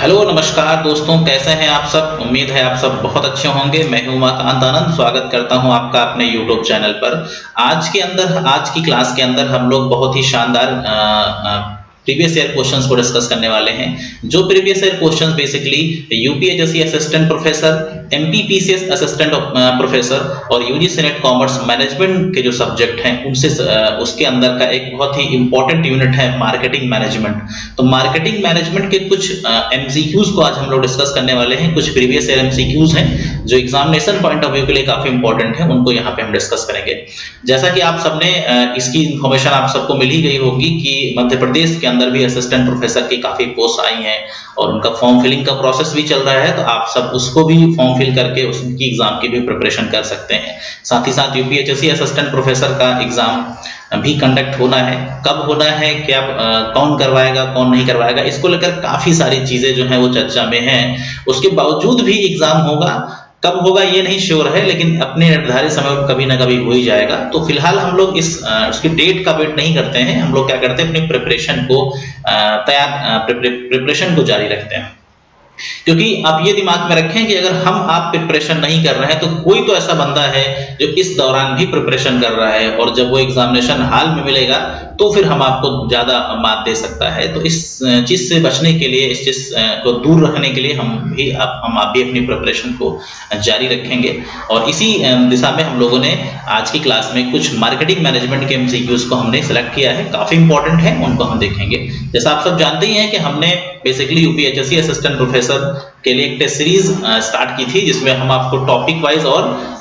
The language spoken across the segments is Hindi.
हेलो नमस्कार दोस्तों, कैसे हैं आप सब। उम्मीद है आप सब बहुत अच्छे होंगे। मैं हूं उमाकांत आनंद, स्वागत करता हूं आपका अपने यूट्यूब चैनल पर। आज की क्लास के अंदर हम लोग बहुत ही शानदार प्रीवियस ईयर क्वेश्चंस को डिस्कस करने वाले हैं। जो previous year questions basically UPHSC assistant professor, MPPCS assistant professor और यूजीसी नेट कॉमर्स मैनेजमेंट के जो सब्जेक्ट हैं उनसे उसके अंदर का एक बहुत ही इंपॉर्टेंट यूनिट है मार्केटिंग मैनेजमेंट। तो मार्केटिंग मैनेजमेंट के कुछ एमसीक्यूज को आज हम लोग डिस्कस करने वाले हैं। कुछ प्रीवियस ईयर एमसीक्यूज हैं जो एग्जामिनेशन पॉइंट ऑफ व्यू के लिए काफी इंपॉर्टेंट है, उनको यहाँ पे हम डिस्कस करेंगे। जैसा कि आप सबने इसकी इंफॉर्मेशन आप सबको मिल ही गई होगी कि मध्य प्रदेश के अंदर भी असिस्टेंट प्रोफेसर की काफी पोस्ट आई हैं और उनका फॉर्म फिलिंग का प्रोसेस भी चल रहा है। तो आप सब उसको भी फॉर्म फिल करके उसकी एग्जाम की भी प्रिपरेशन कर सकते हैं। साथ ही साथ यूपीएचएससी असिस्टेंट प्रोफेसर का एग्जाम भी कंडक्ट होना है। कब होना है, क्या कौन करवाएगा, कौन नहीं करवाएगा, इसको लेकर काफी सारी चीजें जो है वो चर्चा में हैं। उसके बावजूद भी एग्जाम होगा, कब होगा ये नहीं श्योर है, लेकिन अपने निर्धारित समय पर कभी ना कभी हो ही जाएगा। तो फिलहाल हम लोग उसकी डेट का वेट नहीं करते हैं। हम लोग क्या करते हैं, अपनी प्रिपरेशन को जारी रखते हैं। क्योंकि आप ये दिमाग में रखें कि अगर आप प्रिपरेशन नहीं कर रहे हैं तो कोई तो ऐसा बंदा है जो इस दौरान भी प्रिपरेशन कर रहा है, और जब वो एग्जामिनेशन हॉल में मिलेगा तो फिर हम आपको ज्यादा मात दे सकता है। तो इस चीज से बचने के लिए, इस चीज को दूर रखने के लिए हम आप भी अपनी प्रिपरेशन को जारी रखेंगे। और इसी दिशा में हम लोगों ने आज की क्लास में कुछ मार्केटिंग मैनेजमेंट के एमसीक्यूज को हमने सेलेक्ट किया है, काफी इंपॉर्टेंट है, उनको हम देखेंगे। जैसा आप सब जानते ही हैं कि हमने बेसिकली यूपीएचएससी असिस्टेंट प्रोफेसर के लिए एक टेस्ट सीरीज स्टार्ट की थी, जिसमें हम आपको टॉपिक वाइज और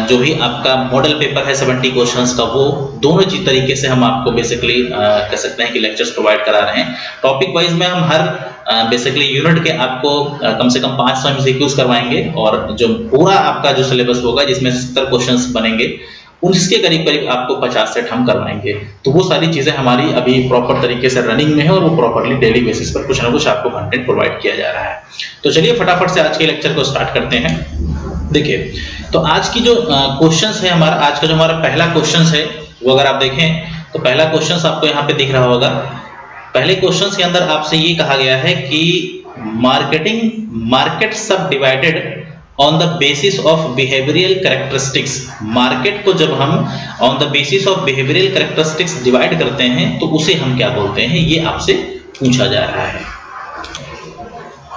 जो भी आपका मॉडल पेपर है 70 क्वेश्चंस का, वो दोनों तरीके से हम आपको बेसिकली कह सकते हैं कि लेक्चर्स प्रोवाइड करा रहे हैं। टॉपिक वाइज में हम हर बेसिकली यूनिट के आपको कम से कम 500 एमसीक्यूज करवाएंगे, और जो पूरा आपका जो सिलेबस होगा जिसमें 70 क्वेश्चंस बनेंगे उसके करीब करीब आपको 50 सेट हम करवाएंगे। तो वो सारी चीजें हमारी अभी प्रॉपर तरीके से रनिंग में है, और वो प्रॉपरली डेली बेसिस पर कुछ ना कुछ आपको कंटेंट प्रोवाइड किया जा रहा है। तो चलिए फटाफट से आज के लेक्चर को स्टार्ट करते हैं। देखिए, तो आज की जो क्वेश्चंस है, आज का जो हमारा पहला क्वेश्चंस है, वो अगर आप देखें तो पहला क्वेश्चंस आपको यहाँ पे दिख रहा होगा। पहले क्वेश्चंस के अंदर आपसे ये कहा गया है कि मार्केट सब divided on the basis of behavioural characteristics. Market को जब हम on the basis of behavioural characteristics divide करते हैं तो उसे हम क्या बोलते हैं, ये आपसे पूछा जा रहा है।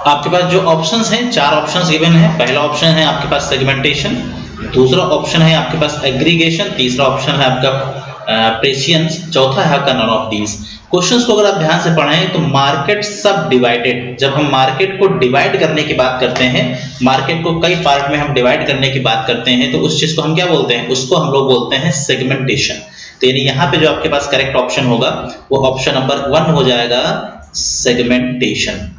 आपके पास जो ऑप्शंस हैं, 4 ऑप्शंस गिवन है। पहला ऑप्शन है आपके पास सेगमेंटेशन, दूसरा ऑप्शन है आपके पास एग्रीगेशन, तीसरा ऑप्शन है आपका प्रेसियंस, चौथा है आपका नन ऑफ दीज। क्वेश्चंस को अगर आप ध्यान से पढ़ें तो मार्केट सब डिवाइडेड, जब हम मार्केट को डिवाइड करने की बात करते हैं, मार्केट को कई पार्ट में हम डिवाइड करने की बात करते हैं, तो उस चीज को हम क्या बोलते हैं, उसको हम लोग बोलते हैं सेगमेंटेशन। तो यानी यहाँ पे जो आपके पास करेक्ट ऑप्शन होगा वो ऑप्शन नंबर 1 हो जाएगा, सेगमेंटेशन।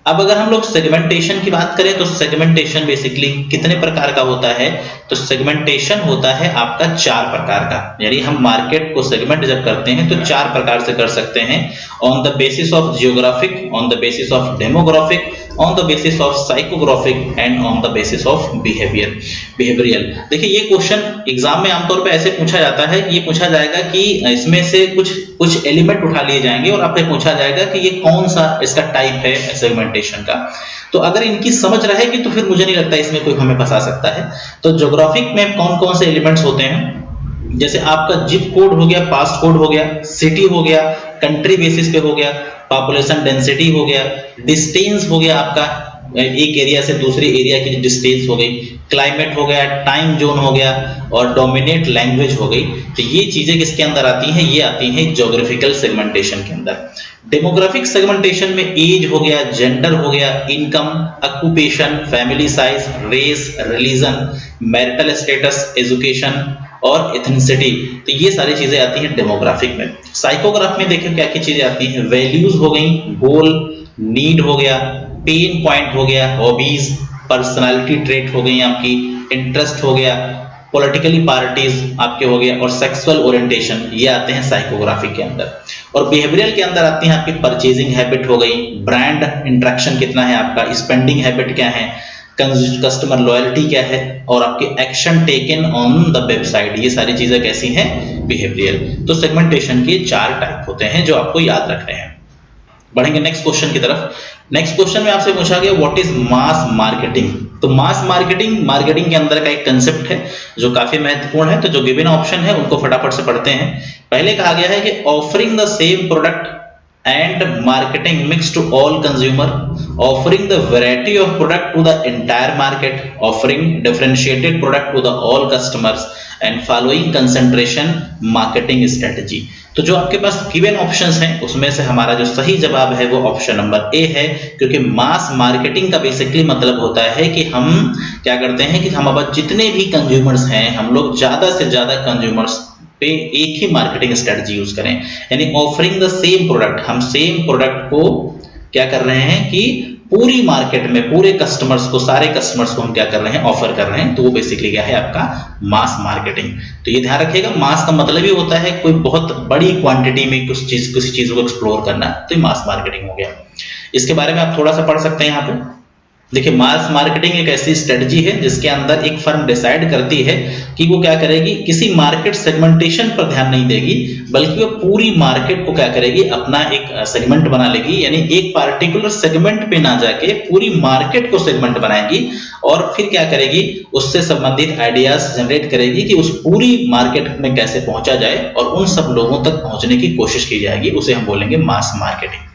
अब अगर हम लोग सेगमेंटेशन की बात करें तो सेगमेंटेशन बेसिकली कितने प्रकार का होता है, तो सेगमेंटेशन होता है आपका 4 प्रकार का। यानी हम मार्केट को सेगमेंट जब करते हैं तो 4 प्रकार से कर सकते हैं, on the basis of geographic, on the basis of demographic, on the basis of psychographic and on the basis of behavioural. देखिए, ये क्वेश्चन एग्जाम में आमतौर पे ऐसे पूछा जाता है, ये पूछा जाएगा कि इसमें से कुछ एलिमेंट उठा लिए जाएंगे और आपसे पूछा जाएगा कि ये कौन सा इसका टाइप है सेगमेंटेशन का। तो अगर इनकी समझ रहेगी तो फिर मुझे नहीं लगता इसमें कोई हमें फंसा सकता है। तो ज्योग्राफिक में कौन कौन से एलिमेंट्स होते हैं, जैसे आपका जिप कोड हो गया, पास्ट कोड हो गया, सिटी हो गया, कंट्री बेसिस पे हो गया, पॉपुलेशन डेंसिटी हो गया, डिस्टेंस हो गया, आपका एक एरिया से दूसरे एरिया की डिस्टेंस हो गई, क्लाइमेट हो गया, टाइम जोन हो गया, और डोमिनेट लैंग्वेज हो गई। तो ये चीजें किसके अंदर आती हैं, ये आती हैं ज्योग्राफिकल सेगमेंटेशन के अंदर। डेमोग्राफिक सेगमेंटेशन में एज हो गया, जेंडर हो गया, income, occupation, family size, race, religion, marital status, education और एथनिसिटी, तो ये सारी चीजें आती हैं डेमोग्राफिक में। साइकोग्राफ में देखिए क्या क्या चीजें आती हैं, वैल्यूज हो गई, गोल, नीड हो गया, पेन पॉइंट हो गया, हॉबीज, पर्सनालिटी ट्रेट हो गई आपकी, इंटरेस्ट हो गया, पॉलिटिकली पार्टीज आपके हो गया, और सेक्सुअल ओरिएंटेशन, ये आते हैं साइकोग्राफिक के अंदर। और बिहेवियरल के अंदर आती हैं आपकी परचेजिंग हैबिट हो गई, ब्रांड इंटरेक्शन कितना है आपका, स्पेंडिंग हैबिट क्या है, कस्टमर लॉयल्टी क्या है, और आपके action taken on the website, ये सारी चीजें कैसी हैं, बिहेवियरल। तो सेगमेंटेशन के 4 टाइप होते हैं जो आपको याद रखने हैं। बढ़ेंगे नेक्स्ट क्वेश्चन की तरफ। नेक्स्ट क्वेश्चन में आपसे पूछा गया व्हाट इज मास मार्केटिंग। तो मास मार्केटिंग के अंदर का एक कंसेप्ट है जो काफी महत्वपूर्ण है। तो जो गिवन ऑप्शन है उनको फटाफट से पढ़ते हैं। पहले कहा गया है कि offering the same product and marketing mix to all consumer, offering the variety of product to the entire market, offering differentiated product to the all customers and following concentration marketing strategy। तो जो आपके पास गिवन ऑप्शंस हैं उसमें से हमारा जो सही जवाब है वो ऑप्शन नंबर ए है, क्योंकि मास मार्केटिंग का बेसिकली मतलब होता है कि हम क्या करते हैं कि हम अब जितने भी कंज्यूमर्स हैं हम लोग ज्यादा से ज्यादा कंज्यूमर्स पे एक ही मार्केटिंग स्ट्रेटजी यूज करें, यानी ऑफरिंग द सेम प्रोडक्ट। हम सेम प्रोडक्ट को क्या कर रहे हैं कि पूरी मार्केट में पूरे कस्टमर्स को, सारे कस्टमर्स को हम क्या कर रहे हैं, ऑफर कर रहे हैं। तो वो बेसिकली क्या है आपका मास मार्केटिंग। तो ये ध्यान रखिएगा, मास का मतलब ही होता है कोई बहुत बड़ी क्वांटिटी में किसी चीज को एक्सप्लोर करना, तो ये मास मार्केटिंग हो गया। इसके बारे में आप थोड़ा सा पढ़ सकते हैं यहाँ पे। देखिए, मास मार्केटिंग एक ऐसी स्ट्रेटजी है जिसके अंदर एक फर्म डिसाइड करती है कि वो क्या करेगी, किसी मार्केट सेगमेंटेशन पर ध्यान नहीं देगी, बल्कि वो पूरी मार्केट को क्या करेगी, अपना एक सेगमेंट बना लेगी, यानी एक पार्टिकुलर सेगमेंट पे ना जाके पूरी मार्केट को सेगमेंट बनाएगी और फिर क्या करेगी, उससे संबंधित आइडियाज जनरेट करेगी कि उस पूरी मार्केट में कैसे पहुंचा जाए और उन सब लोगों तक पहुंचने की कोशिश की जाएगी। उसे हम बोलेंगे मास मार्केटिंग।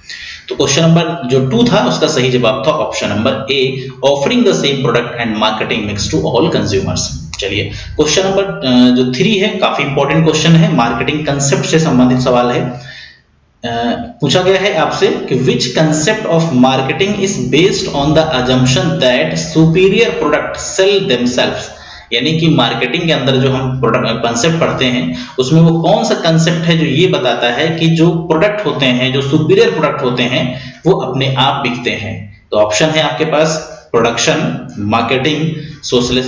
तो क्वेश्चन नंबर जो 2 था उसका सही जवाब था option number A, offering the same product and marketing mix to all consumers. चलिए क्वेश्चन नंबर जो 3 है, काफी इंपॉर्टेंट क्वेश्चन है, मार्केटिंग कंसेप्ट से संबंधित सवाल है। पूछा गया है आपसे कि which concept of marketing is based on the assumption that superior product sell themselves. यानी कि मार्केटिंग के अंदर जो हम प्रोडक्ट कंसेप्ट पढ़ते हैं उसमें वो कौन सा कंसेप्ट है जो ये बताता है कि जो प्रोडक्ट होते हैं, जो सुपीरियर प्रोडक्ट होते हैं, वो अपने आप बिकते हैं। तो ऑप्शन है आपके पास प्रोडक्शन, मार्केटिंग, सोशल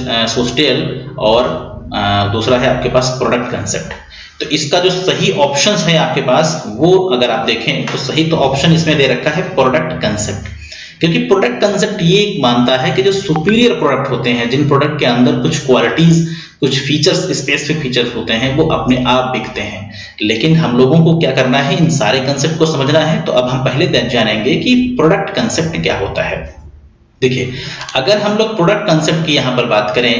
और दूसरा है आपके पास प्रोडक्ट कंसेप्ट। तो इसका जो सही ऑप्शन है आपके पास वो अगर आप देखें तो सही तो ऑप्शन इसमें दे रखा है प्रोडक्ट कंसेप्ट, क्योंकि प्रोडक्ट कंसेप्ट ये मानता है कि जो सुपीरियर प्रोडक्ट होते हैं, जिन प्रोडक्ट के अंदर कुछ क्वालिटीज, कुछ फीचर्स, स्पेसिफिक फीचर्स होते हैं, वो अपने आप बिकते हैं। लेकिन हम लोगों को क्या करना है, इन सारे कंसेप्ट को समझना है। तो अब हम पहले जानेंगे कि प्रोडक्ट कंसेप्ट क्या होता है। देखिए, अगर हम लोग प्रोडक्ट कंसेप्ट की यहां पर बात करें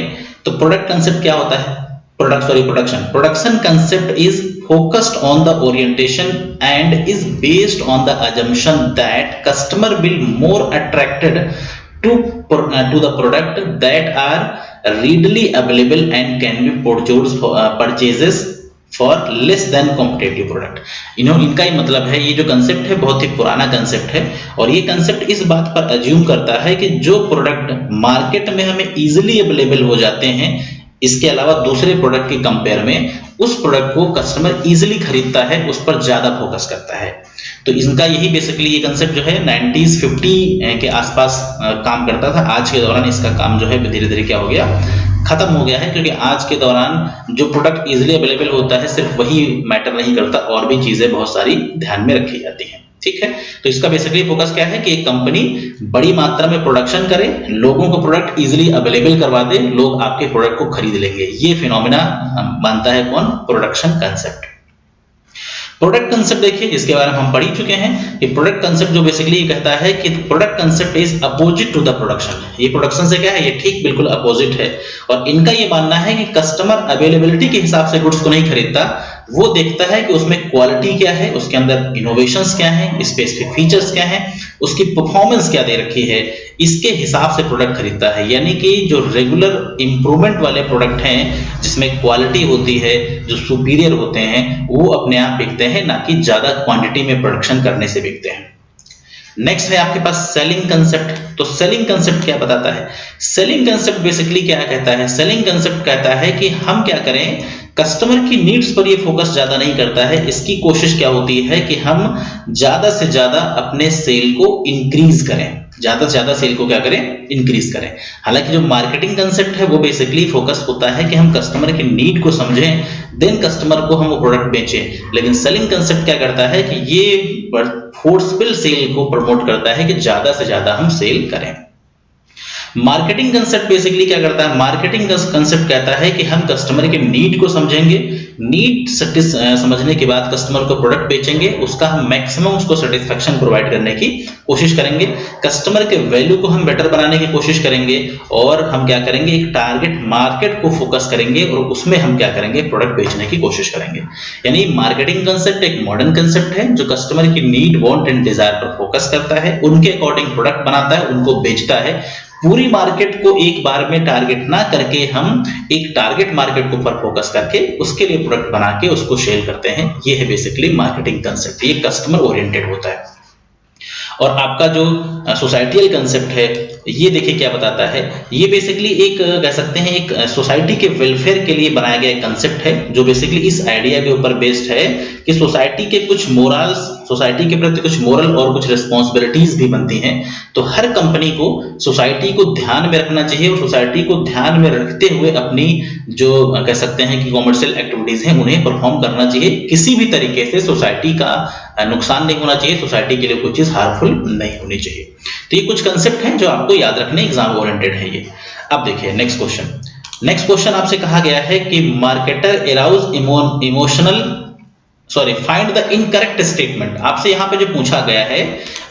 तो प्रोडक्ट कंसेप्ट क्या होता है, production concept is focused on the orientation and is based on the assumption that customer will more attracted to the product that are readily available and can be purchases for less than competitive product। इनका ही मतलब है, ये जो कंसेप्ट है बहुत ही पुराना कंसेप्ट है और ये कंसेप्ट इस बात पर अज्यूम करता है कि जो प्रोडक्ट मार्केट में हमें इजिली अवेलेबल हो जाते हैं, इसके अलावा दूसरे प्रोडक्ट के कंपेयर में उस प्रोडक्ट को कस्टमर इजीली खरीदता है, उस पर ज्यादा फोकस करता है। तो इनका यही बेसिकली ये कंसेप्ट जो है 90s 50 के आसपास काम करता था। आज के दौरान इसका काम जो है धीरे धीरे क्या हो गया, खत्म हो गया है, क्योंकि आज के दौरान जो प्रोडक्ट इजीली अवेलेबल होता है सिर्फ वही मैटर नहीं करता, और भी चीजें बहुत सारी ध्यान में रखी जाती हैं। ठीक है, तो इसका बेसिकली फोकस क्या है कि एक कंपनी बड़ी मात्रा में प्रोडक्शन करे, लोगों को प्रोडक्ट इजीली अवेलेबल करवा दे, लोग आपके प्रोडक्ट को खरीद लेंगे। ये फिनोमिना मानता है कौन, प्रोडक्शन कंसेप्ट। प्रोडक्ट कंसेप्ट देखिए, इसके बारे में हम पढ़ ही चुके हैं कि प्रोडक्ट कंसेप्ट जो बेसिकली कहता है कि product concept is opposite to the production. ये प्रोडक्शन से क्या है, ये ठीक बिल्कुल अपोजिट है। और इनका ये मानना है कि कस्टमर अवेलेबिलिटी के हिसाब से गुड्स को नहीं खरीदता, वो देखता है कि उसमें क्वालिटी क्या है, उसके अंदर इनोवेशंस क्या है, स्पेसिफिक फीचर्स क्या है, उसकी परफॉर्मेंस क्या दे रखी है, इसके हिसाब से प्रोडक्ट खरीदता है। यानी कि जो रेगुलर इंप्रूवमेंट वाले प्रोडक्ट हैं जिसमें क्वालिटी होती है, जो सुपीरियर होते हैं, वो अपने आप बिकते हैं, ना कि ज्यादा क्वांटिटी में प्रोडक्शन करने से बिकते हैं। नेक्स्ट है आपके पास सेलिंग कंसेप्ट। तो सेलिंग कंसेप्ट क्या बताता है, सेलिंग कंसेप्ट बेसिकली क्या कहता है, सेलिंग कंसेप्ट कहता है कि हम क्या करें, कस्टमर की नीड्स पर ये फोकस ज्यादा नहीं करता है। इसकी कोशिश क्या होती है कि हम ज्यादा से ज्यादा अपने सेल को इंक्रीज करें, ज्यादा से ज्यादा सेल को क्या करें, इंक्रीज करें। हालांकि जो मार्केटिंग कंसेप्ट है वो बेसिकली फोकस होता है कि हम कस्टमर की नीड को समझें, देन कस्टमर को हम वो प्रोडक्ट बेचें। लेकिन सेलिंग कंसेप्ट क्या करता है कि ये फोर्सफुल सेल को प्रमोट करता है कि ज्यादा से ज्यादा हम सेल करें। मार्केटिंग कंसेप्ट बेसिकली क्या करता है, मार्केटिंग कंसेप्ट कहता है कि हम कस्टमर के नीड को समझेंगे, नीड समझने के बाद कस्टमर को प्रोडक्ट बेचेंगे, उसका हम मैक्सिमम उसको सेटिस्फेक्शन प्रोवाइड करने की कोशिश करेंगे, कस्टमर के वैल्यू को हम बेटर बनाने की कोशिश करेंगे, और हम क्या करेंगे, एक टारगेट मार्केट को फोकस करेंगे और उसमें हम क्या करेंगे, प्रोडक्ट बेचने की कोशिश करेंगे। यानी मार्केटिंग कंसेप्ट एक मॉडर्न कंसेप्ट है जो कस्टमर की नीड, वांट एंड डिजायर पर फोकस करता है, उनके अकॉर्डिंग प्रोडक्ट बनाता है, उनको बेचता है। पूरी मार्केट को एक बार में टारगेट ना करके हम एक टारगेट मार्केट के ऊपर फोकस करके उसके लिए प्रोडक्ट बना के उसको सेल करते हैं। ये है बेसिकली मार्केटिंग कंसेप्ट, ये कस्टमर ओरिएंटेड होता है। और आपका जो सोसाइटियल कंसेप्ट है, ये देखिए क्या बताता है, ये बेसिकली एक कह सकते हैं एक सोसाइटी के वेलफेयर के लिए बनाया गया कंसेप्ट है, जो बेसिकली इस आइडिया के ऊपर बेस्ड है कि सोसाइटी के कुछ मोरल्स, सोसाइटी के प्रति कुछ मोरल और कुछ रिस्पॉन्सिबिलिटीज भी बनती हैं। तो हर कंपनी को सोसाइटी को ध्यान में रखना चाहिए और सोसाइटी को ध्यान में रखते हुए अपनी जो कह सकते हैं कि कॉमर्शियल एक्टिविटीज हैं उन्हें परफॉर्म करना चाहिए। किसी भी तरीके से सोसाइटी का नुकसान नहीं होना चाहिए, सोसाइटी के लिए कोई चीज हार्मफुल नहीं होनी चाहिए। तो ये कुछ कंसेप्ट हैं जो आपको याद रखने, एग्जाम ओरिएंटेड है ये। अब देखिए नेक्स्ट क्वेश्चन। नेक्स्ट क्वेश्चन आपसे कहा गया है कि marketer arouse emotional find the incorrect statement. आपसे यहाँ पे जो पूछा गया है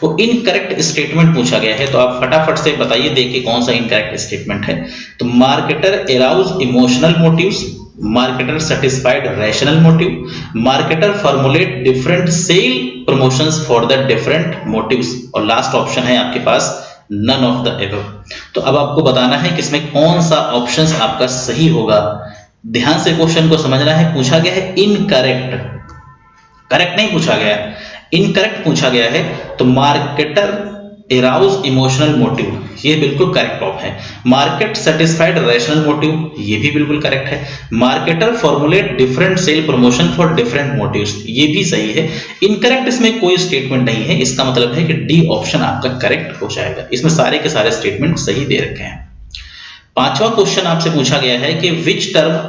वो इनकरेक्ट स्टेटमेंट पूछा गया है, तो आप फटाफट से बताइए देखिए कौन सा इनकरेक्ट स्टेटमेंट है। तो marketer arouse emotional motives, marketer satisfied rational motive, marketer formulate different sale promotions for the different motives, और लास्ट ऑप्शन है आपके पास नन ऑफ द एबव। तो अब आपको बताना है कि इसमें कौन सा ऑप्शन आपका सही होगा। ध्यान से क्वेश्चन को समझना है। पूछा गया है इनकरेक्ट, करेक्ट नहीं पूछा गया, इनकरेक्ट पूछा गया है। तो मार्केटर अराउज इमोशनल मोटिव, ये बिल्कुल करेक्ट ऑप्शन है। मार्केट सेटिस्फाइड रैशनल मोटिव, ये भी बिल्कुल करेक्ट है। Marketer formulate different sale promotion for different motives, ये भी सही है। इनकरेक्ट इसमें कोई स्टेटमेंट नहीं है, इसका मतलब है कि डी ऑप्शन आपका करेक्ट हो जाएगा। इसमें सारे के सारे स्टेटमेंट सही दे रखे हैं। पांचवा क्वेश्चन आपसे पूछा गया है कि which term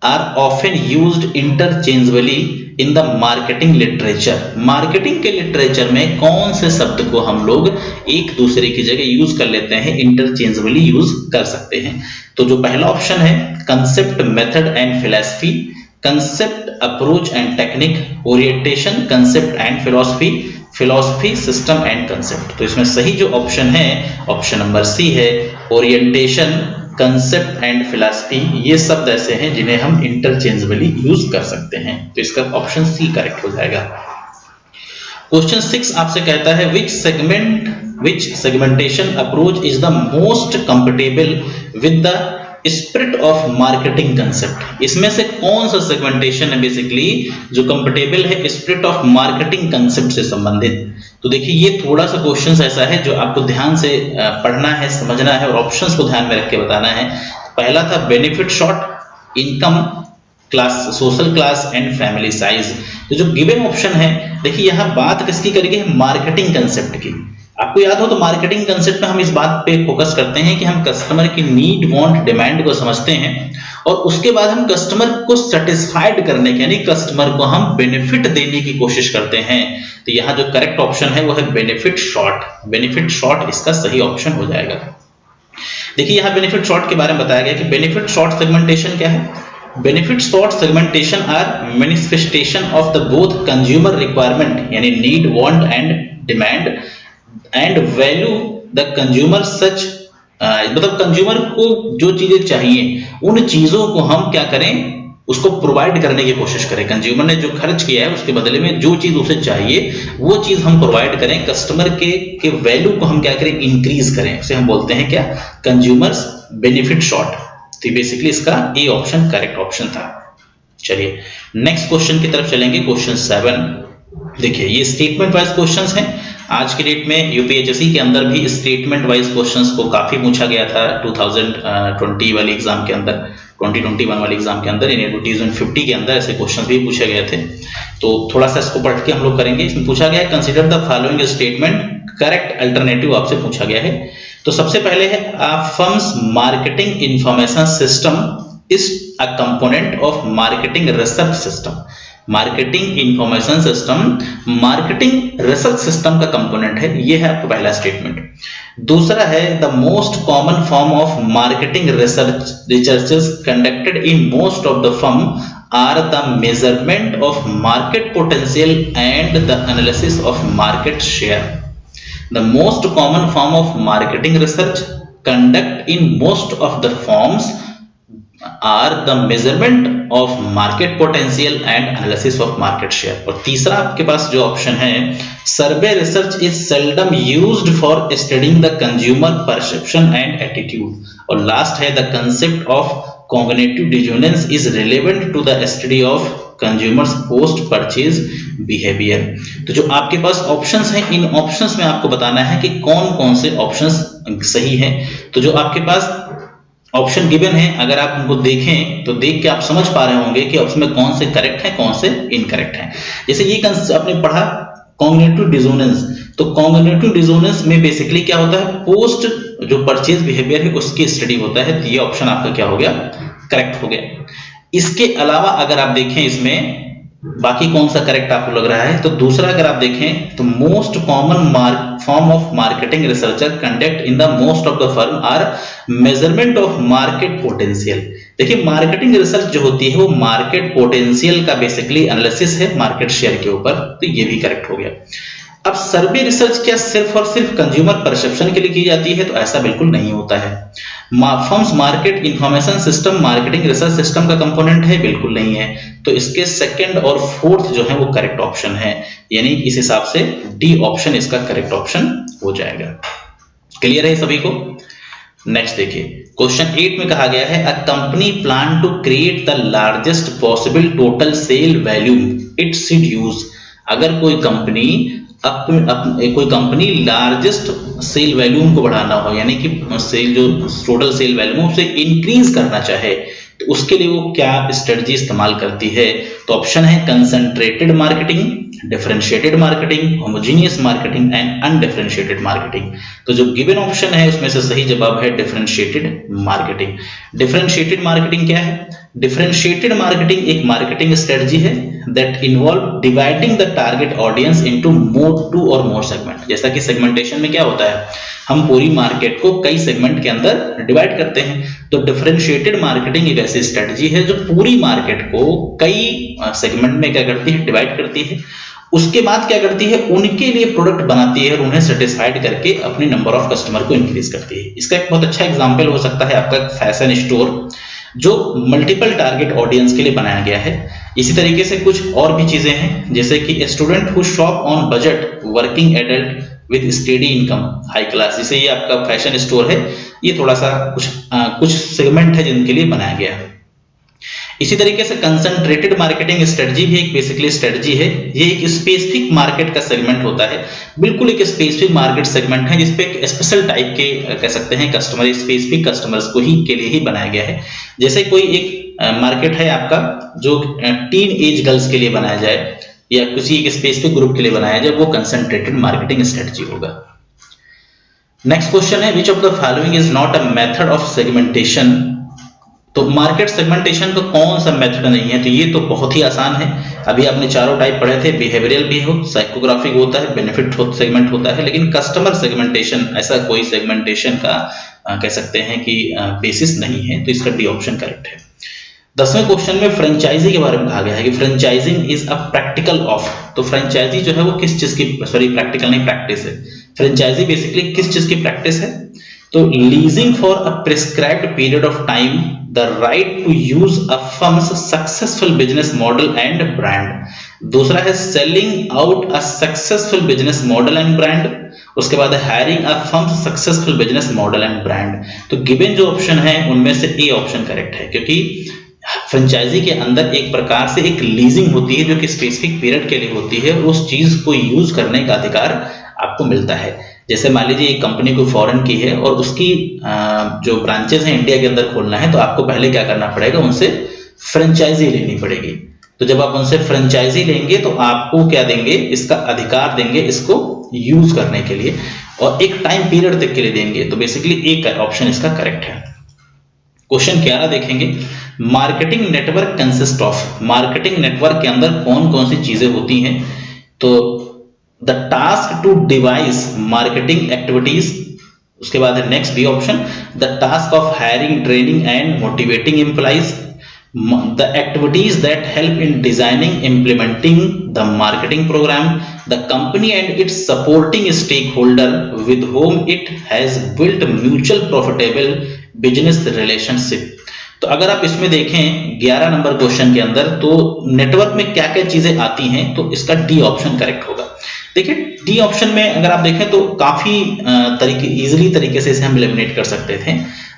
are often used interchangeably in the marketing literature. Marketing के लिटरेचर में कौन से शब्द को हम लोग एक दूसरे की जगह यूज कर लेते हैं, इंटरचेंजेबली यूज कर सकते हैं। तो जो पहला ऑप्शन है concept, method and philosophy, concept, approach and technique, orientation, concept and philosophy, philosophy, system and concept. तो इसमें सही जो ऑप्शन है ऑप्शन नंबर सी है, ओरिएंटेशन, कंसेप्ट एंड फिलॉसफी। ये शब्द ऐसे हैं जिन्हें हम इंटरचेंजेबली यूज कर सकते हैं, तो इसका ऑप्शन सी करेक्ट हो जाएगा। क्वेश्चन 6 आपसे कहता है which segmentation approach is the most comfortable with the spirit of marketing concept. इसमें से कौन सा सेगमेंटेशन है बेसिकली जो कंफर्टेबल है स्पिरिट ऑफ मार्केटिंग कंसेप्ट से संबंधित। तो देखिए ये थोड़ा सा क्वेश्चन ऐसा है जो आपको ध्यान से पढ़ना है, समझना है और ऑप्शंस को ध्यान में रख के बताना है। पहला था benefit short, income, class, social class and family size. तो जो गिवन ऑप्शन है देखिए यहाँ बात किसकी करेंगे, मार्केटिंग कंसेप्ट की। आपको याद हो तो मार्केटिंग कंसेप्ट में हम इस बात पे फोकस करते हैं कि हम कस्टमर की नीड, वांट, डिमांड को समझते हैं और उसके बाद हम कस्टमर को सेटिस्फाइड करने के यानी कस्टमर को हम बेनिफिट देने की कोशिश करते हैं। तो यहाँ जो करेक्ट ऑप्शन है वो है बेनिफिट शॉर्ट। बेनिफिट शॉर्ट इसका सही ऑप्शन हो जाएगा। देखिए यहाँ बेनिफिट शॉर्ट के बारे में बताया गया कि बेनिफिट शॉर्ट सेगमेंटेशन क्या है। Benefit short segmentation are manifestation of the both consumer requirement यानी need, want and demand and value the consumer such, मतलब कंज्यूमर को जो चीजें चाहिए उन चीजों को हम क्या करें, उसको प्रोवाइड करने की कोशिश करें। कंज्यूमर ने जो खर्च किया है उसके बदले में जो चीज उसे चाहिए वो चीज हम प्रोवाइड करें। कस्टमर के वैल्यू को हम क्या करें, इंक्रीज करें। उसे हम बोलते हैं क्या, कंज्यूमर्स बेनिफिट शॉर्ट। तो बेसिकली इसका ए ऑप्शन करेक्ट ऑप्शन था। चलिए नेक्स्ट क्वेश्चन की तरफ चलेंगे। क्वेश्चन 7 देखिए ये स्टेटमेंट वाइज क्वेश्चंस हैं। आज के डेट में यूपीएचएससी के अंदर भी स्टेटमेंट वाइज क्वेश्चंस को काफी पूछा गया था 2020 वाले एग्जाम के अंदर, 2021 वाले एग्जाम के अंदर, यानी 2050 के अंदर ऐसे क्वेश्चंस भी पूछे गए थे। तो थोड़ा सा इसको पढ़ के हम लोग करेंगे। इसमें पूछा गया है consider the following statement correct alternative आपसे पूछा गया है। तो सबसे पहले है firms marketing information system is a component of marketing research system. Marketing information system marketing research system का कंपोनेंट है, ये है आपका पहला स्टेटमेंट। दूसरा है the most common form of marketing researches conducted in most of the firm are the measurement of market potential and the analysis of market share. The most common form of marketing research conduct in most of the forms are the measurement of market potential and analysis of market share. और तीसरा आपके पास जो ऑप्शन है survey research is seldom used for studying the consumer perception and attitude. और लास्ट है the concept of cognitive dissonance is relevant to the study of consumers post purchase behaviour. तो जो आपके पास ऑप्शंस हैं इन ऑप्शंस में आपको बताना है कि कौन कौन से ऑप्शंस सही हैं। तो जो आपके पास ऑप्शन गिवन है अगर आप उनको देखें तो देख के आप समझ पा रहे होंगे कि उसमें कौन से करेक्ट हैं कौन से इनकरेक्ट हैं। जैसे ये आपने पढ़ा कॉग्निटिव डिसोनेंस, तो कॉग्निटिव डिसोनेंस में बेसिकली क्या होता है पोस्ट जो परचेज बिहेवियर है उसकी स्टडी होता है। तो ये ऑप्शन आपका क्या हो गया करेक्ट हो गया। इसके अलावा अगर आप देखें इसमें बाकी कौन सा करेक्ट आपको लग रहा है तो दूसरा अगर आप देखें तो most common form of marketing researcher conduct in the most of the firm R measurement of market potential. देखिए मार्केटिंग रिसर्च जो होती है वो मार्केट पोटेंशियल का बेसिकली एनालिसिस है मार्केट शेयर के ऊपर, तो ये भी करेक्ट हो गया। अब सर्वे रिसर्च क्या सिर्फ और सिर्फ कंज्यूमर परसेप्शन के लिए की जाती है तो ऐसा बिल्कुल नहीं होता है। Firms market information system marketing research system का कंपोनेंट है बिल्कुल नहीं है। तो इसके सेकंड और फोर्थ जो है वो करेक्ट ऑप्शन है, यानी इस हिसाब से डी ऑप्शन इसका करेक्ट ऑप्शन हो जाएगा। क्लियर है सभी को। नेक्स्ट देखिए क्वेश्चन 8 में कहा गया है a company plan to create the largest possible total sale value it should use. अगर कोई कंपनी लार्जेस्ट सेल वैल्यूम को बढ़ाना हो यानी कि सेल जो टोटल सेल वैल्यूम उसे इंक्रीज करना चाहे तो उसके लिए वो क्या स्ट्रेटजी इस्तेमाल करती है। तो ऑप्शन है concentrated marketing, differentiated marketing, homogeneous marketing and undifferentiated marketing. तो जो गिवन ऑप्शन है उसमें से सही जवाब है डिफरेंशिएटेड मार्केटिंग। डिफरेंशिएटेड मार्केटिंग क्या है? डिफरेंशिएटेड मार्केटिंग एक मार्केटिंग स्ट्रेटजी है that involve dividing the target audience into two और मोर सेगमेंट। जैसा कि सेगमेंटेशन में क्या होता है हम पूरी मार्केट को कई सेगमेंट के अंदर डिवाइड करते हैं, तो डिफरेंशिएटेड मार्केटिंग एक ऐसी स्ट्रेटजी है जो पूरी मार्केट को कई सेगमेंट में क्या करती है डिवाइड करती है। उसके बाद क्या करती है उनके लिए प्रोडक्ट बनाती है और उन्हें सेटिस्फाइड करके अपने नंबर ऑफ कस्टमर को इंक्रीज करती है। इसका एक बहुत अच्छा एग्जांपल हो सकता है आपका फैशन स्टोर जो मल्टीपल टारगेट ऑडियंस के लिए बनाया गया है। इसी तरीके से कुछ और भी चीजें हैं जैसे कि student who shop on budget, working adult with steady income, high class. जैसे ये आपका फैशन स्टोर है, ये थोड़ा सा कुछ सेगमेंट है जिनके लिए बनाया गया है। इसी तरीके से कंसंट्रेटेड मार्केटिंग स्ट्रेटजी भी एक बेसिकली स्ट्रेटजी है। ये एक स्पेसिफिक मार्केट का सेगमेंट होता है, बिल्कुल एक स्पेसिफिक मार्केट सेगमेंट है जिसपे एक स्पेशल टाइप के कह सकते हैं कस्टमर, स्पेसिफिक कस्टमर्स को ही के लिए ही बनाया गया है। जैसे कोई एक मार्केट है आपका जो टीन एज गर्ल्स के लिए बनाया जाए या किसी एक स्पेसिफिक ग्रुप के लिए बनाया जाए, वो कंसंट्रेटेड मार्केटिंग स्ट्रेटजी होगा। नेक्स्ट क्वेश्चन है विच of the following is not a method of segmentation. तो मार्केट सेगमेंटेशन का कौन सा मेथड नहीं है? तो ये तो बहुत ही आसान है। अभी आपने चारों टाइप पढ़े थे, बिहेवियरल भी हो, साइकोग्राफिक होता है, बेनिफिट सेगमेंट होता है, लेकिन कस्टमर सेगमेंटेशन ऐसा कोई सेगमेंटेशन का कह सकते हैं कि बेसिस नहीं है। तो इसका डी ऑप्शन करेक्ट है। 10वें क्वेश्चन में फ्रेंचाइजी के बारे में कहा गया है कि franchising is a practical of. तो फ्रेंचाइजी जो है वो किस चीज की, सॉरी प्रैक्टिकल नहीं प्रैक्टिस है। फ्रेंचाइजी बेसिकली किस चीज की प्रैक्टिस है? तो leasing for a prescribed period of time the right to use a firm's successful business model and brand. दूसरा है selling out a successful business model and brand. उसके बाद hiring a firm's successful business model and brand. तो गिवन जो ऑप्शन है उनमें से ए ऑप्शन करेक्ट है, क्योंकि फ्रेंचाइजी के अंदर एक प्रकार से एक लीजिंग होती है जो कि स्पेसिफिक पीरियड के लिए होती है, उस चीज को यूज करने का अधिकार आपको मिलता है। जैसे मान लीजिए एक कंपनी को फॉरेन की है और उसकी जो ब्रांचेस हैं इंडिया के अंदर खोलना है, तो आपको पहले क्या करना पड़ेगा, उनसे फ्रेंचाइजी लेनी पड़ेगी। तो जब आप उनसे फ्रेंचाइजी लेंगे तो आपको क्या देंगे, इसका अधिकार देंगे इसको यूज करने के लिए, और एक टाइम पीरियड तक के लिए देंगे। तो बेसिकली एक ऑप्शन इसका करेक्ट है। क्वेश्चन 11 देखेंगे, marketing network consist of. Marketing network के अंदर कौन कौन सी चीजें होती हैं? तो the task to devise marketing activities, उसके बाद है next B option, the task of hiring, training and motivating employees, the activities that help in designing, implementing the marketing program, the company and its supporting stakeholder with whom it has built mutual profitable business relationship। तो अगर आप इसमें देखें 11 नंबर क्वेश्चन के अंदर, तो नेटवर्क में क्या क्या चीजें आती हैं, तो इसका डी ऑप्शन करेक्ट होगा। देखिए डी ऑप्शन में अगर आप देखें तो काफी इजीली तरीके से इसे हम एलिमिनेट कर सकते थे।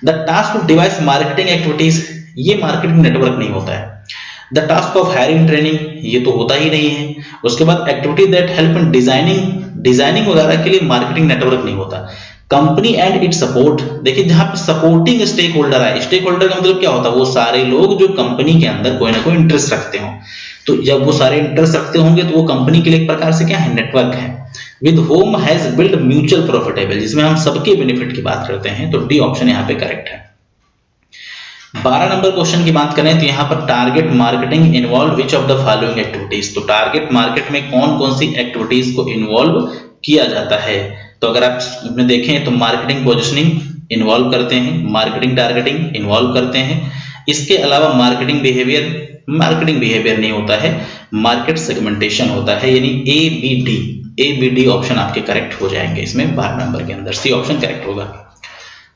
The task to devise marketing activities, ये मार्केटिंग नेटवर्क नहीं होता है। The task of hiring, training, ये तो होता ही नहीं है। उसके बाद activity that help in designing वगैरह के लिए मार्केटिंग नेटवर्क नहीं होता। कंपनी एंड इट सपोर्ट, देखिए जहां पे सपोर्टिंग स्टेक होल्डर है, स्टेक होल्डर का मतलब क्या होता है, वो सारे लोग जो कंपनी के अंदर कोई ना कोई इंटरेस्ट रखते हो। तो जब वो सारे इंटरेस्ट रखते होंगे तो वो कंपनी के लिए एक प्रकार से क्या है, नेटवर्क है। With home has build mutual profitable, जिसमें हम सबके बेनिफिट की बात करते हैं, तो डी ऑप्शन यहाँ पे करेक्ट है। 12 नंबर क्वेश्चन की बात करें तो यहाँ पर target marketing involve which of the following activities, तो टारगेट मार्केट में कौन कौन सी एक्टिविटीज को इन्वॉल्व किया जाता है। तो अगर आप इसमें देखें तो मार्केटिंग पोजिशनिंग इन्वॉल्व करते हैं, मार्केटिंग टारगेटिंग इन्वॉल्व करते हैं। इसके अलावा मार्केटिंग बिहेवियर नहीं होता है, मार्केट सेगमेंटेशन होता है, यानी ए बी डी ऑप्शन आपके करेक्ट हो जाएंगे इसमें 12 नंबर के अंदर, सी ऑप्शन करेक्ट होगा।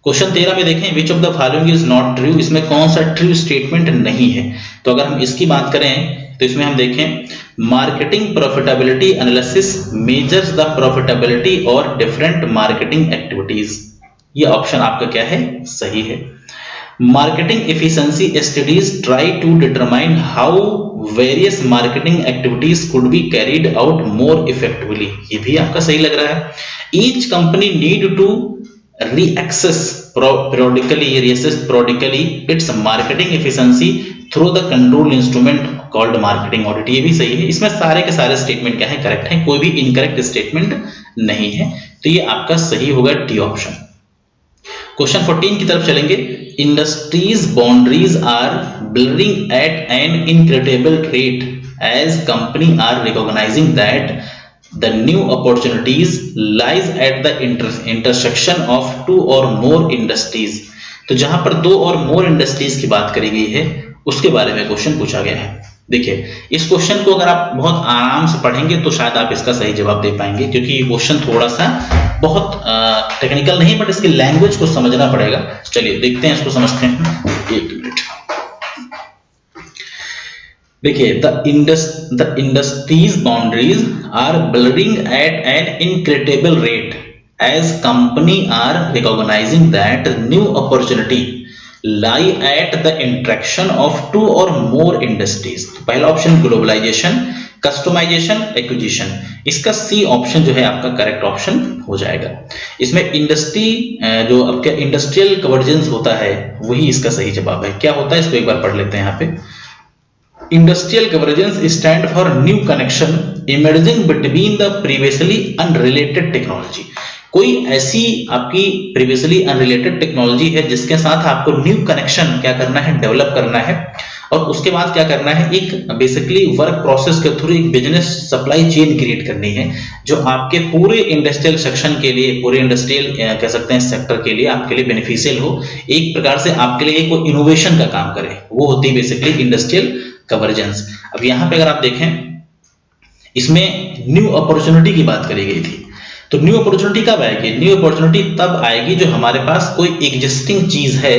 क्वेश्चन 13 में देखें विच of the following is not true, इसमें कौन सा ट्रू स्टेटमेंट नहीं है। तो अगर हम इसकी बात करें तो इसमें हम देखें marketing profitability analysis measures the profitability और डिफरेंट मार्केटिंग एक्टिविटीज, ये ऑप्शन आपका क्या है, सही है। Marketing efficiency studies try to determine how various marketing activities could be carried out more effectively, ये भी आपका सही लग रहा है। Each company need to reassess periodically its marketing efficiency through the control instrument called marketing audit, ये भी सही है। इसमें सारे के सारे स्टेटमेंट क्या है, करेक्ट है, कोई भी इनकरेक्ट स्टेटमेंट नहीं है, तो ये आपका सही होगा डी ऑप्शन। क्वेश्चन 14 की तरफ चलेंगे। Industries boundaries are blurring at an incredible rate as company are recognising that the new opportunities lies at the intersection of two or more industries, तो जहां पर दो और मोर इंडस्ट्रीज की बात करी गई है उसके बारे में क्वेश्चन पूछा गया है। देखिए इस क्वेश्चन को अगर आप बहुत आराम से पढ़ेंगे तो शायद आप इसका सही जवाब दे पाएंगे, क्योंकि ये क्वेश्चन थोड़ा सा बहुत टेक्निकल नहीं, बट इसकी लैंग्वेज को समझना पड़ेगा। चलिए देखते हैं, इसको समझते हैं, एक मिनट। देखिए the industry's boundaries are blurring at an incredible rate as company are recognizing that new opportunity lie at the interaction of two or more industries। तो पहला ऑप्शन ग्लोबलाइजेशन, कस्टमाइजेशन, एक्विजिशन, इसका सी ऑप्शन जो है आपका करेक्ट ऑप्शन हो जाएगा। इसमें इंडस्ट्री जो आपका इंडस्ट्रियल कन्वर्जेंस होता है वही इसका सही जवाब है। क्या होता है इसको एक बार पढ़ लेते हैं यहाँ पे। Industrial convergence stand for new connection emerging between the previously unrelated technology। कोई ऐसी आपकी previously unrelated टेक्नोलॉजी है जिसके साथ आपको न्यू कनेक्शन क्या करना है, डेवलप करना है, और उसके बाद क्या करना है, एक बेसिकली वर्क प्रोसेस के थ्रू एक बिजनेस सप्लाई चेन क्रिएट करनी है जो आपके पूरे इंडस्ट्रियल सेक्शन के लिए, पूरे इंडस्ट्रियल कह सकते हैं सेक्टर के लिए आपके लिए बेनिफिशियल हो, एक प्रकार से आपके लिए एक इनोवेशन का काम करे, वो होती है बेसिकली इंडस्ट्रियल कन्वर्जेंस। अब यहां पे अगर आप देखें इसमें न्यू अपॉर्चुनिटी की बात करी गई थी, तो न्यू अपॉर्चुनिटी कब आएगी, न्यू अपॉर्चुनिटी तब आएगी जो हमारे पास कोई एग्जिस्टिंग चीज है,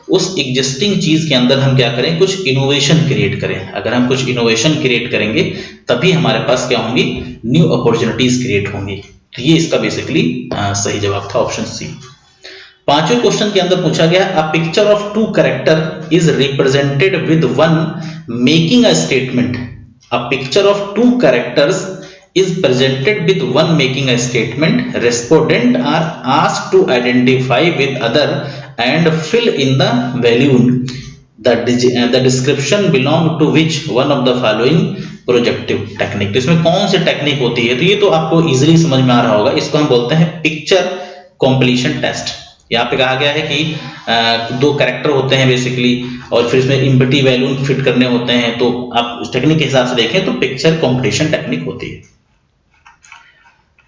उस एग्जिस्टिंग चीज के अंदर हम क्या करें, कुछ इनोवेशन क्रिएट करें। अगर हम कुछ इनोवेशन क्रिएट करेंगे तभी हमारे पास क्या होंगी, न्यू अपॉर्चुनिटीज क्रिएट होंगी। तो ये इसका बेसिकली सही जवाब था, ऑप्शन सी। पांचवें क्वेश्चन के अंदर पूछा गया a picture of two character is represented with one making a statement. A picture of two characters is presented with one making a statement. Respondents are asked to identify with other and fill in the value. The description belong to which one of the following projective technique। तो इसमें कौन सी टेक्निक होती है, तो ये तो आपको इजीली समझ में आ रहा होगा। इसको हम बोलते हैं पिक्चर कंप्लीशन टेस्ट। यहाँ पे कहा गया है कि दो कैरेक्टर होते हैं बेसिकली, और फिर इसमें इम्पटी वैल्यू फिट करने होते हैं, तो आप उस टेक्निक के हिसाब से देखें तो पिक्चर कंप्लीशन टेक्निक होती है।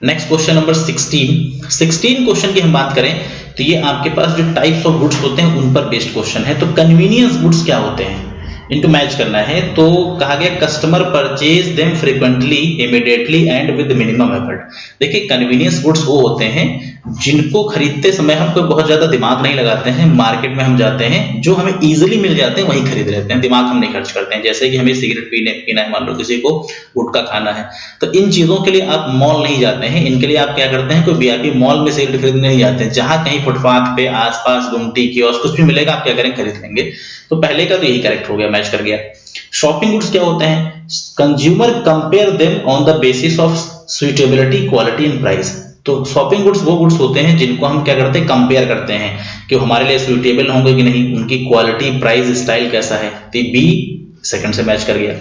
नेक्स्ट क्वेश्चन नंबर 16 क्वेश्चन की हम बात करें तो तो ये आपके पास जो टाइप्स ऑफ गुड्स होते हैं उन पर बेस्ड क्वेश्चन है। तो कन्वीनियंस गुड्स क्या होते हैं, इनको मैच करना है। तो कहा गया customer purchase them frequently, immediately and with minimum effort. देखिए कन्वीनियंस गुड्स वो होते हैं जिनको खरीदते समय हम कोई बहुत ज्यादा दिमाग नहीं लगाते हैं, मार्केट में हम जाते हैं, जो हमें इजीली मिल जाते हैं वही खरीद लेते हैं, दिमाग हम नहीं खर्च करते हैं। जैसे कि हमें सिगरेट पीना है, मान लो किसी को गुटखा खाना है, तो इन चीजों के लिए आप मॉल नहीं जाते हैं, इनके लिए आप क्या करते हैं, कोई वीआईपी मॉल में सिगरेट खरीदने नहीं जाते हैं। जहां कहीं फुटपाथ पे आसपास गुमटी कियोस्क कुछ भी मिलेगा आप क्या करेंगे, खरीद लेंगे। तो पहले का तो यही करेक्ट हो गया, मैच कर गया। शॉपिंग गुड्स क्या होते हैं, consumer compare them on the basis of suitability, quality and price. तो शॉपिंग गुड्स वो गुड्स होते हैं जिनको हम क्या करते हैं, कंपेयर करते हैं कि हमारे लिए सुइटेबल होंगे कि नहीं, उनकी क्वालिटी, प्राइस, स्टाइल कैसा है। तो बी सेकंड से मैच कर गया।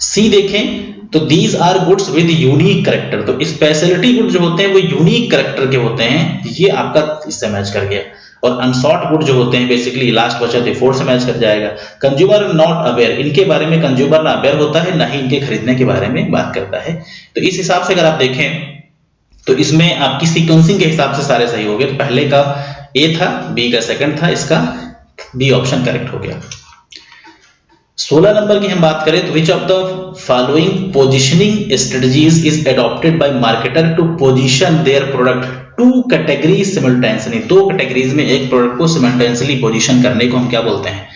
सी देखें तो these are goods with unique character. तो स्पेशलिटी गुड्स जो होते हैं वो यूनिक कैरेक्टर के होते हैं, ये आपका इससे मैच कर गया। और अनसॉर्ट गुड जो होते हैं बेसिकली लास्ट बचा थे 4 से मैच कर जाएगा। कंज्यूमर नॉट अवेयर, इनके बारे में कंज्यूमर ना अवेयर होता है, ना ही इनके खरीदने के बारे में बात करता है। तो इस हिसाब से अगर आप देखें तो इसमें आपकी सीक्वेंसिंग के हिसाब से सारे सही हो गए। तो पहले का ए था, बी का सेकंड था, इसका बी ऑप्शन करेक्ट हो गया। 16 नंबर की हम बात करें तो which of the following positioning strategies is adopted by marketer to position their product two categories simultaneously. 2 categories में एक प्रोडक्ट को सिमल्टेनियसली पोजीशन करने को हम क्या बोलते हैं,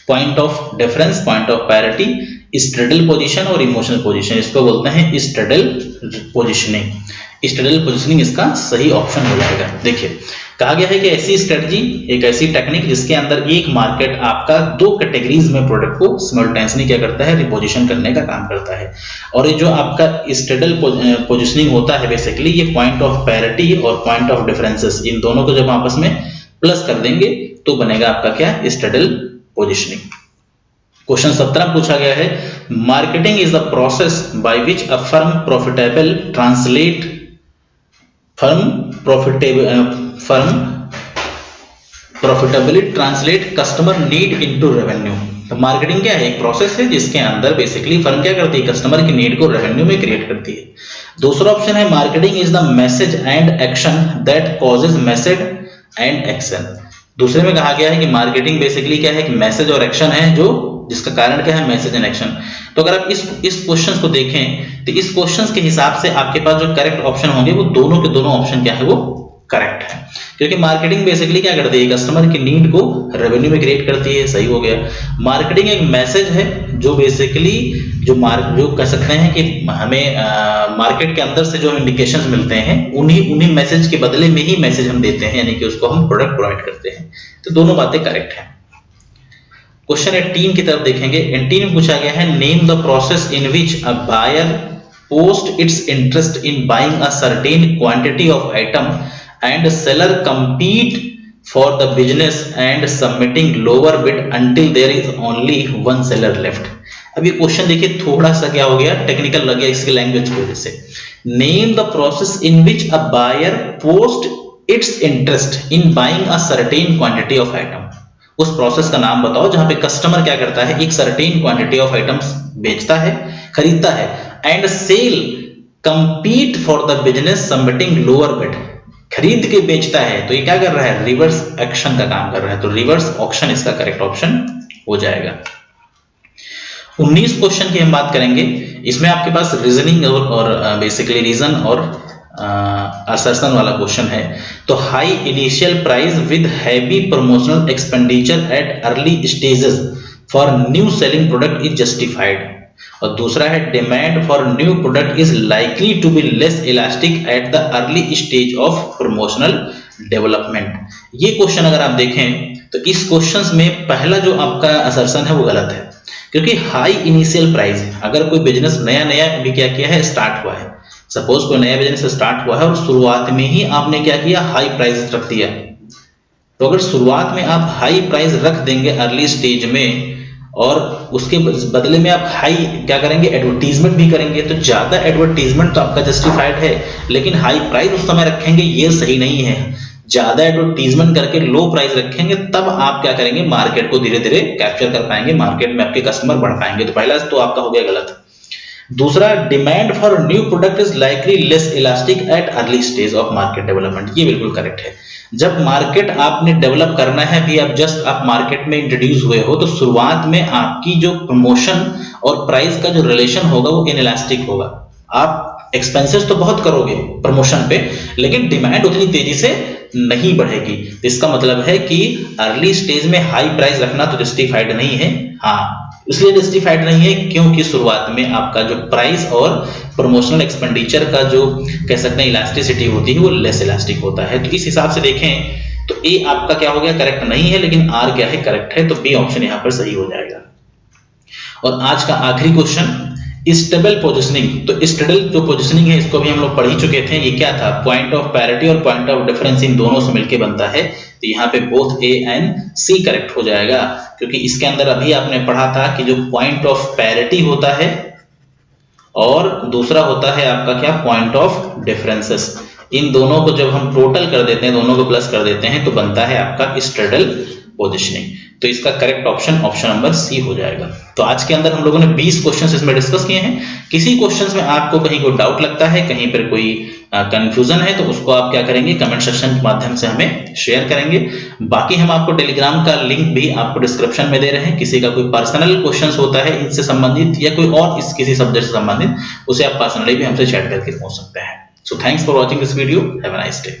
point of difference, point of parity, straddle position और इमोशनल पोजीशन, इसको बोलते हैं स्ट्रेडल पोजीशनिंग। स्ट्रेडल पोजीशनिंग इसका सही ऑप्शन हो जाएगा। देखिए कहा गया है कि ऐसी स्ट्रेटजी, एक ऐसी टेक्निक जिसके अंदर एक मार्केट आपका 2 कैटेगरीज में प्रोडक्ट को सिमल्टेनियसली क्या करता है, रिपोजिशन करने का काम करता है। और ये जो आपका स्ट्रेडल पोजीशनिंग होता है बेसिकली ये पॉइंट ऑफ पैरिटी और पॉइंट ऑफ डिफरेंसेस, इन दोनों को जब आपस में प्लस कर देंगे तो बनेगा आपका क्या, स्ट्रेडल पोजीशनिंग। क्वेश्चन 17 पूछा गया है, marketing is the process by which a firm profitably translate customer need into revenue. तो मार्केटिंग क्या है, एक प्रोसेस है जिसके अंदर बेसिकली फर्म क्या करती है, कस्टमर की नीड को रेवेन्यू में क्रिएट करती है। दूसरा ऑप्शन है marketing is the message and action that causes message and action. दूसरे में कहा गया है कि मार्केटिंग बेसिकली क्या है, कि मैसेज और एक्शन है, जो जिसका कारण क्या है, मैसेज एंड एक्शन। तो अगर आप इस क्वेश्चन को देखें तो इस क्वेश्चन के हिसाब से आपके पास जो करेक्ट ऑप्शन होंगे वो दोनों के दोनों ऑप्शन क्या है, वो करेक्ट है। क्योंकि मार्केटिंग बेसिकली क्या करती है, कस्टमर की नीड को रेवेन्यू में क्रिएट करती है, सही हो गया। मार्केटिंग एक मैसेज है जो बेसिकली जो कह सकते हैं कि हमें मार्केट के अंदर से जो इंडिकेशंस मिलते हैं उन्हीं मैसेज के बदले में ही मैसेज हम देते हैं, यानी कि उसको हम प्रोडक्ट प्रोवाइड करते हैं। तो दोनों बातें करेक्ट हैं। क्वेश्चन 18 की तरफ देखेंगे। 18 में पूछा गया है, name the process in which a buyer post its interest in buying a certain quantity of item and seller compete for the business and submitting lower bid until there is only one seller left। अब ये क्वेश्चन देखिए थोड़ा सा क्या हो गया, टेक्निकल लग गया इसकी लैंग्वेज की वजह से। Name the process in which a buyer post its interest in buying a certain quantity of item. उस प्रोसेस का नाम बताओ जहां पे कस्टमर क्या करता है, एक सर्टेन क्वांटिटी ऑफ आइटम्स बेचता है, खरीदता है, and sell compete for the business submitting lower bid, खरीद के बेचता है। तो ये क्या कर रहा है, रिवर्स एक्शन का काम कर रहा है। तो रिवर्स ऑक्शन इसका करेक्ट ऑप्शन हो जाएगा। 19 क्वेश्चन की हम बात करेंगे। इसमें आपके पास रीजनिंग और बेसिकली रीजन और असर्शन वाला क्वेश्चन है। तो high initial price with heavy promotional expenditure at early stages for new selling product is justified. और दूसरा है demand for new product is likely to be less elastic at the early stage of promotional development. ये क्वेश्चन अगर आप देखें तो इस क्वेश्चन में पहला जो आपका असर्शन है वो गलत है, क्योंकि हाई इनिशियल प्राइस, अगर कोई बिजनेस नया अभी क्या किया है, स्टार्ट हुआ है, सपोज कोई नया बिजनेस स्टार्ट हुआ है और शुरुआत में ही आपने क्या किया, हाई प्राइस रख दिया। तो अगर शुरुआत में आप हाई प्राइस रख देंगे अर्ली स्टेज में और उसके बदले में आप हाई क्या करेंगे, एडवर्टीजमेंट भी करेंगे, तो ज्यादा एडवर्टीजमेंट तो आपका जस्टिफाइड है, लेकिन हाई प्राइस उस समय रखेंगे ये सही नहीं है। ज्यादा एडवर्टीजमेंट करके लो प्राइस रखेंगे तब आप क्या करेंगे, मार्केट को धीरे धीरे कैप्चर कर पाएंगे, मार्केट में आपके कस्टमर बढ़ पाएंगे। तो पहला तो आपका हो गया गलत। दूसरा, demand for new product is likely less elastic at early stage of market development, ये बिल्कुल करेक्ट है। जब मार्केट आपने डेवलप करना है, भी आप जस्ट आप मार्केट में इंट्रोड्यूस हुए हो, तो शुरुआत में आपकी जो प्रमोशन और प्राइस का जो रिलेशन होगा वो इनइलास्टिक होगा। आप एक्सपेंसेस तो बहुत करोगे प्रमोशन पे, लेकिन डिमांड उतनी तेजी से नहीं बढ़ेगी। इसका मतलब है कि अर्ली स्टेज में हाई प्राइस रखना तो जस्टिफाइड नहीं है। हाँ, इसलिए जस्टिफाइड नहीं है क्योंकि शुरुआत में आपका जो प्राइस और प्रमोशनल एक्सपेंडिचर का जो कह सकते हैं इलास्टिसिटी होती है वो लेस इलास्टिक होता है। तो इस हिसाब से देखें तो ए आपका क्या हो गया, करेक्ट नहीं है, लेकिन आर क्या है, करेक्ट है। तो बी ऑप्शन यहां पर सही हो जाएगा। और आज का आखिरी क्वेश्चन, स्टेबल पोजिशनिंग। तो स्टेबल जो पोजिशनिंग है इसको भी हम लोग पढ़ ही चुके थे। ये क्या था, पॉइंट ऑफ पैरिटी और पॉइंट ऑफ डिफरेंस इन दोनों से मिलकर बनता है। तो यहाँ पे both A and C correct हो जाएगा, क्योंकि इसके अंदर अभी आपने पढ़ा था कि जो पॉइंट ऑफ पैरिटी होता है और दूसरा होता है आपका क्या, पॉइंट ऑफ डिफरेंसेस। इन दोनों को जब हम टोटल कर देते हैं, दोनों को प्लस कर देते हैं, तो बनता है आपका स्टेबल पोजिशनिंग। तो इसका correct option option number C हो जाएगा। तो आज के अंदर हम लोगों ने 20 क्वेश्चंस इसमें डिस्कस किए हैं। किसी क्वेश्चंस में आपको कहीं कोई डाउट लगता है, कहीं पर कोई कंफ्यूजन है, तो उसको आप क्या करेंगे, कमेंट सेक्शन के माध्यम से हमें शेयर करेंगे। बाकी हम आपको टेलीग्राम का लिंक भी आपको डिस्क्रिप्शन में दे रहे हैं। किसी का कोई पर्सनल क्वेश्चंस होता है इनसे संबंधित या कोई और इस किसी सब्जेक्ट से संबंधित, उसे आप पर्सनली भी हमसे चैट करके पूछ सकते हैं। So thanks for watching this video, have a nice day.